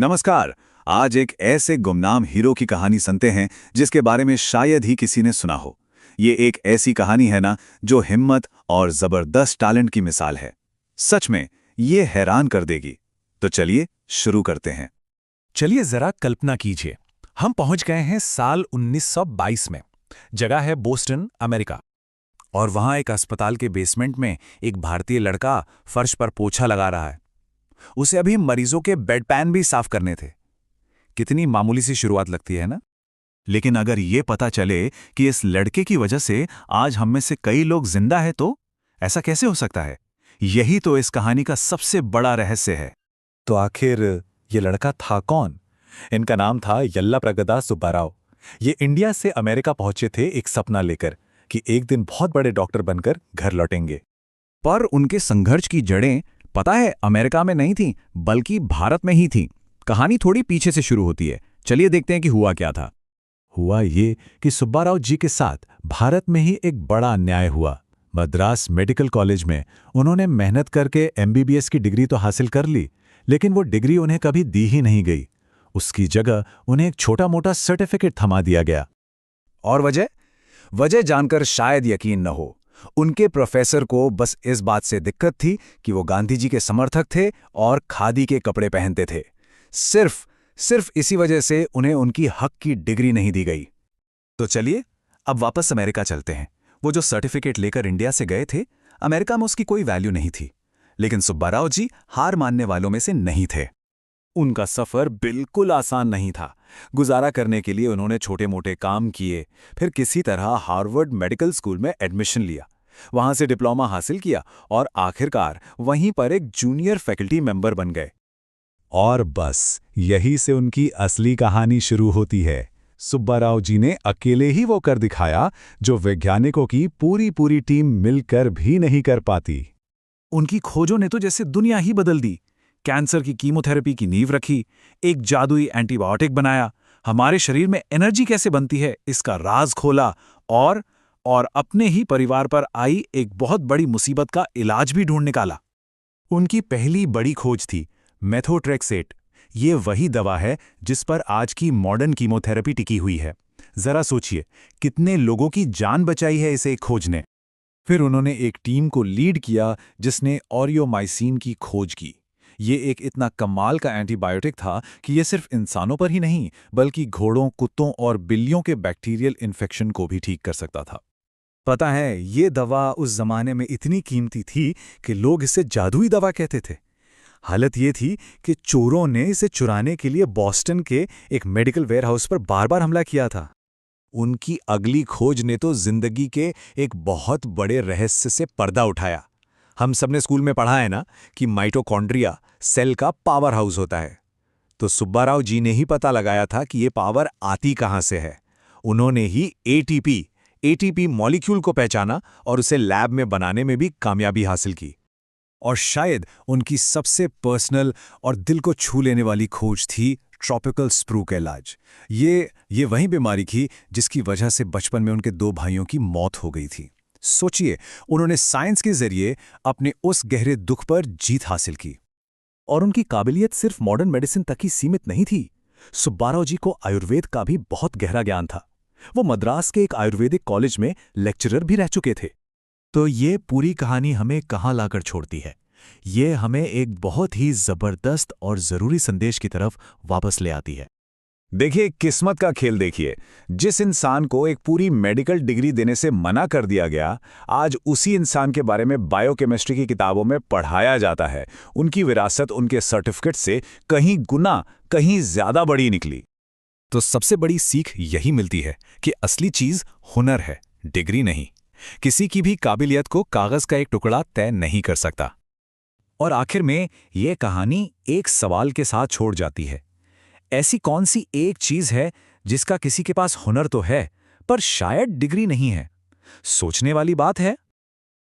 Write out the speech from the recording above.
नमस्कार। आज एक ऐसे गुमनाम हीरो की कहानी सुनते हैं जिसके बारे में शायद ही किसी ने सुना हो। ये एक ऐसी कहानी है ना, जो हिम्मत और जबरदस्त टैलेंट की मिसाल है। सच में ये हैरान कर देगी। तो चलिए शुरू करते हैं। चलिए जरा कल्पना कीजिए, हम पहुंच गए हैं साल 1922 में। जगह है बोस्टन, अमेरिका। और वहां एक अस्पताल के बेसमेंट में एक भारतीय लड़का फर्श पर पोछा लगा रहा है। उसे अभी मरीजों के बेड पैन भी साफ करने थे। कितनी मामूली सी शुरुआत लगती है ना। लेकिन अगर ये पता चले कि इस लड़के की वजह से आज हम में से कई लोग जिंदा हैं, तो ऐसा कैसे हो सकता है? यही तो इस कहानी का सबसे बड़ा रहस्य है। तो आखिर ये लड़का था कौन? इनका नाम था यल्लाप्रगदा सुब्बाराव। ये इंडिया से अमेरिका पहुंचे थे एक सपना लेकर कि एक दिन बहुत बड़े डॉक्टर बनकर घर लौटेंगे। पर उनके संघर्ष की जड़ें, पता है, अमेरिका में नहीं थी, बल्कि भारत में ही थी। कहानी थोड़ी पीछे से शुरू होती है। चलिए देखते हैं कि हुआ क्या था। हुआ ये कि सुब्बाराव जी के साथ भारत में ही एक बड़ा अन्याय हुआ। मद्रास मेडिकल कॉलेज में उन्होंने मेहनत करके एमबीबीएस की डिग्री तो हासिल कर ली, लेकिन वो डिग्री उन्हें कभी दी ही नहीं गई। उसकी जगह उन्हें एक छोटा मोटा सर्टिफिकेट थमा दिया गया। और वजह जानकर शायद यकीन न हो। उनके प्रोफेसर को बस इस बात से दिक्कत थी कि वो गांधी जी के समर्थक थे और खादी के कपड़े पहनते थे। सिर्फ इसी वजह से उन्हें उनकी हक की डिग्री नहीं दी गई। तो चलिए अब वापस अमेरिका चलते हैं। वो जो सर्टिफिकेट लेकर इंडिया से गए थे, अमेरिका में उसकी कोई वैल्यू नहीं थी। लेकिन सुब्बाराव जी हार मानने वालों में से नहीं थे। उनका सफर बिल्कुल आसान नहीं था। गुजारा करने के लिए उन्होंने छोटे मोटे काम किए, फिर किसी तरह हार्वर्ड मेडिकल स्कूल में एडमिशन लिया, वहां से डिप्लोमा हासिल किया और आखिरकार वहीं पर एक जूनियर फैकल्टी मेंबर बन गए। और बस यही से उनकी असली कहानी शुरू होती है। सुब्बाराव जी ने अकेले ही वो कर दिखाया जो वैज्ञानिकों की पूरी टीम मिलकर भी नहीं कर पाती। उनकी खोजों ने तो जैसे दुनिया ही बदल दी। कैंसर की कीमोथेरेपी की नींव रखी, एक जादुई एंटीबायोटिक बनाया, हमारे शरीर में एनर्जी कैसे बनती है इसका राज खोला, और अपने ही परिवार पर आई एक बहुत बड़ी मुसीबत का इलाज भी ढूंढ निकाला। उनकी पहली बड़ी खोज थी मेथोट्रेक्सेट। ये वही दवा है जिस पर आज की मॉडर्न कीमोथेरेपी टिकी हुई है। जरा सोचिए, कितने लोगों की जान बचाई है इसे खोज ने। फिर उन्होंने एक टीम को लीड किया जिसने ऑरियोमाइसिन की खोज की। ये एक इतना कमाल का एंटीबायोटिक था कि ये सिर्फ इंसानों पर ही नहीं, बल्कि घोड़ों, कुत्तों और बिल्लियों के बैक्टीरियल इन्फेक्शन को भी ठीक कर सकता था। पता है, ये दवा उस जमाने में इतनी कीमती थी कि लोग इसे जादुई दवा कहते थे। हालत ये थी कि चोरों ने इसे चुराने के लिए बॉस्टन के एक मेडिकल वेयरहाउस पर बार-बार हमला किया था। उनकी अगली खोज ने तो जिंदगी के एक बहुत बड़े रहस्य से पर्दा उठाया। हम सबने स्कूल में पढ़ा है ना कि माइटोकॉन्ड्रिया सेल का पावर हाउस होता है। तो सुब्बाराव जी ने ही पता लगाया था कि ये पावर आती कहां से है। उन्होंने ही एटीपी मॉलिक्यूल को पहचाना और उसे लैब में बनाने में भी कामयाबी हासिल की। और शायद उनकी सबसे पर्सनल और दिल को छू लेने वाली खोज थी ट्रॉपिकल स्प्रू का इलाज। ये वही बीमारी थी जिसकी वजह से बचपन में उनके 2 भाइयों की मौत हो गई थी। सोचिए, उन्होंने साइंस के जरिए अपने उस गहरे दुख पर जीत हासिल की। और उनकी काबिलियत सिर्फ मॉडर्न मेडिसिन तक ही सीमित नहीं थी। सुब्बाराव जी को आयुर्वेद का भी बहुत गहरा ज्ञान था। वो मद्रास के एक आयुर्वेदिक कॉलेज में लेक्चरर भी रह चुके थे। तो ये पूरी कहानी हमें कहाँ लाकर छोड़ती है? ये हमें एक बहुत ही जबरदस्त और जरूरी संदेश की तरफ वापस ले आती है। देखिए, किस्मत का खेल देखिए। जिस इंसान को एक पूरी मेडिकल डिग्री देने से मना कर दिया गया, आज उसी इंसान के बारे में बायोकेमिस्ट्री की किताबों में पढ़ाया जाता है। उनकी विरासत उनके सर्टिफिकेट से कहीं गुना, कहीं ज्यादा बड़ी निकली। तो सबसे बड़ी सीख यही मिलती है कि असली चीज हुनर है, डिग्री नहीं। किसी की भी काबिलियत को कागज का एक टुकड़ा तय नहीं कर सकता। और आखिर में ये कहानी एक सवाल के साथ छोड़ जाती है। ऐसी कौन सी एक चीज है जिसका किसी के पास हुनर तो है, पर शायद डिग्री नहीं है? सोचने वाली बात है।